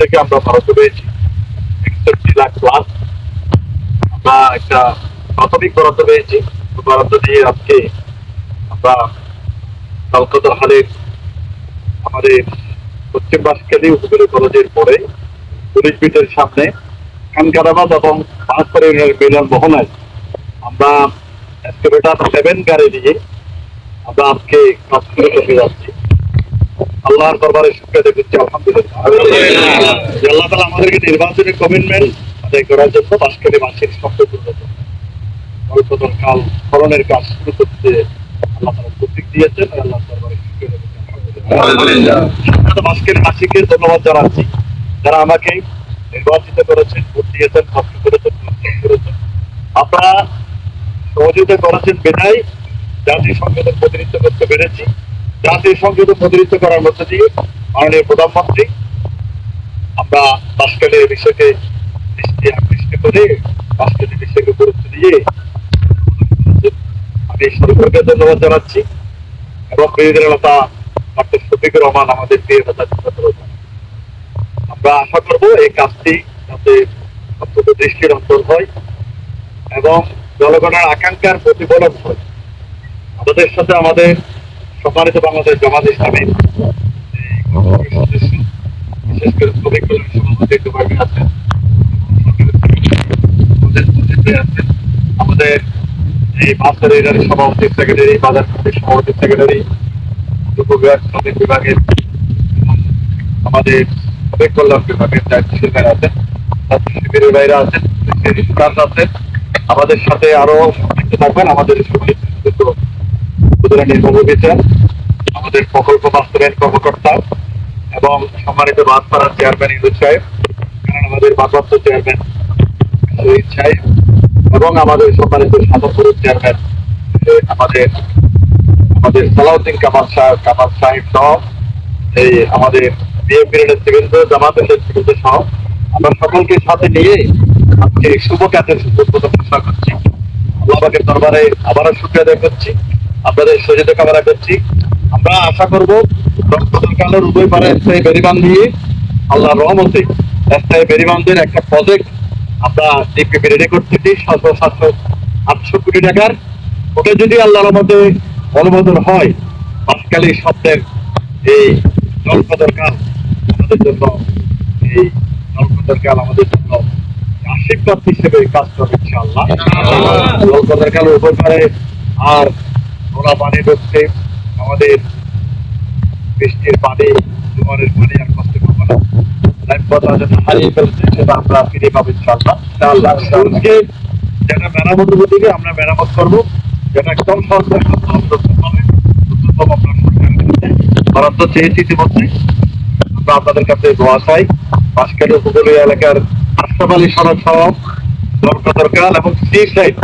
থেকে আমরা বরাদ্দ পেয়েছি 61 লাখ প্লাস। আমরা একটা প্রাথমিক বরাদ্দ পেয়েছি, বরাদ্দ দিয়ে আজকে আমরা কলকাতার হালের আমাদের পশ্চিম বাঁশখালী উপকূলীয় কলেজের পরে পুলিশ বিটের সামনে খানকারাবাদ এবং পাঁচপাড়া মিলন মোহনায় আমরা এক্সকেভেটর 7 গাড়ি দিয়ে আমরা আজকে কাজ শুরু করতে যাচ্ছি। আল্লাহর দরবারে শুকরিয়া দিচ্ছি, আলহামদুলিল্লাহ। আল্লাহ তাআলা আমাদেরকে নির্বাচনী কমিটমেন্ট আদায় করার জন্য বাঁশখালীবাসীর স্বপ্নপূর্ণ কাল ফলনের কাজ শুরু করতে আল্লাহ তাআলা তৌফিক দিয়েছেন। আল্লাহর দরবারে শুকরিয়া দিচ্ছি, আলহামদুলিল্লাহ। বাঁশখালীবাসীকে ধন্যবাদ জানাচ্ছি যারা আমাকে নির্বাচিত করেছেন, ভোট দিয়েছেন, কষ্ট করেছেন, পরিশ্রম করেছেন। আপনারা সহযোগিতা করেছেন বিধায় জাতীয় সংসদের প্রতিনিধিত্ব করতে পেরেছি। জাতীয় সংসদের প্রতিনিধিত্ব করার মধ্য দিয়ে মাননীয় প্রধানমন্ত্রী আমরা বাঁশখালীর বিষয়কে দৃষ্টি আকৃষ্ট করে বাঁশখালীর বিষয়কে গুরুত্ব দিয়ে আমি সরকারকে ধন্যবাদ জানাচ্ছি এবং বিরোধী নেতা ডক্টর শফিকুর রহমান আমাদের প্রিয় নেতা। আমরা আশা করবো এই কাজটি যাতে অত্যন্ত দৃষ্টির অন্তর হয় এবং জনগণের আকাঙ্ক্ষার প্রতিফলন হয়। আমাদের সাথে আমাদের সম্মানিত বাংলাদেশ জামাত ইসলামীর সদস্য, বিশেষ করে শ্রমিক কল্যাণ সভাপতি দুবাইয়ে আছেন, আমাদের এই বাজার এরিয়ার সভাপতি সেক্রেটারি, বাজার কমিটির সভাপতি সেক্রেটারি, উপবিভাগ শ্রমিক বিভাগের আমাদের শ্রমিক কল্যাণ বিভাগের দায়িত্বশীল ভাইরা আছেন, ছাত্র শিবিরের ভাইরা আছেন, আছেন। আমাদের সাথে আরো সংযুক্ত থাকবেন আমাদের আমাদের প্রকল্প বাস্তবায়ন কর্মকর্তা এবং সম্মানিত বাঁশপাড়ার চেয়ারম্যান ইউনুস সাহেব, আমাদের ভারপ্রাপ্ত চেয়ারম্যান শহীদ সাহেব এবং আমাদের সম্মানিত সাধারণ চেয়ারম্যান আমাদের আমাদের সালাউদ্দিন কামাল সাহেব সহ এই আমাদের বিএনপির নেতৃবৃন্দ, জামাতের নেতৃবৃন্দ সহ আমরা সকলকে সাথে নিয়ে আজকে শুভ কাজের ঘোষণা করছি। আল্লাহের দরবারে আবারও শুকরিয়া আদায় করছি, আপনাদের সহযোগিতা কামনা করছি। আমরা আশা করব রক্তকালের উভয় পারে স্থায়ী বেড়িবাঁধ দিয়ে আল্লাহর রহমতে স্থায়ী বেড়িবাঁধের একটা প্রজেক্ট আমরা ডিপিপি রেডি করতেছি 700-800 কোটি টাকার। ওটা যদি আল্লাহর রহমতে অনুমোদন হয়, বাঁশখালী স্বপ্নের এই জলপথের কাল আমাদের জন্য এই জলপথের কাল আমাদের জন্য আশীর্বাদ হিসেবে কাজ করবে ইনশাআল্লাহ। জলপথের কাল উপর পারে আর নোনা পানি ঢুকছে, আমাদের বৃষ্টির পানি, জোয়ারের পানি আর কষ্ট করবো না, হারিয়ে ফেলছে সেটা আমরা ফিরে পাবো ইনশাআল্লাহ। যেটা মেরামত দিকে আমরা মেরামত করবো, যেটা একদম সরকার বরাদ্দ চেয়েছি ইতিমধ্যে। আমরা আপনাদের কাছে দোয়া চাই বাঁশখালী উপকূলীয় এলাকার আশরাফ আলী সড়ক সহ দরকার এবং সি সাইড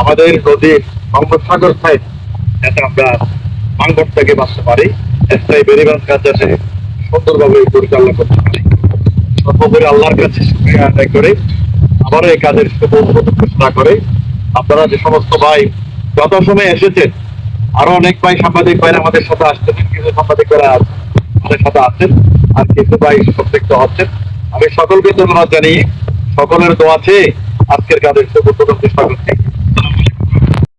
আমাদের নদীর বঙ্গোপসাগর সাইড যাতে আমরা মাঙ্গট থেকে বাঁচতে পারি, স্থায়ী বেড়িবাঁধ কাজ যাতে সুন্দরভাবে পরিচালনা করতে পারি। সর্বোপরি আল্লাহর কাছে শুকরিয়া আদায় করে আবারও এই কাজের শুভ ঘোষণা করে আপনারা যে সমস্ত ভাই যত সময় এসেছেন, আরো অনেক ভাই সাংবাদিক ভাইরা আমাদের সাথে আসছেন, কিছু সাংবাদিকরা আমাদের সাথে আছেন আর কিছু ভাই সম্পৃক্ত হচ্ছেন। আমি সকলকে ধন্যবাদ জানিয়ে সকলের দোয়া চেয়ে আজকের কাজের শুভ চেষ্টা করছি।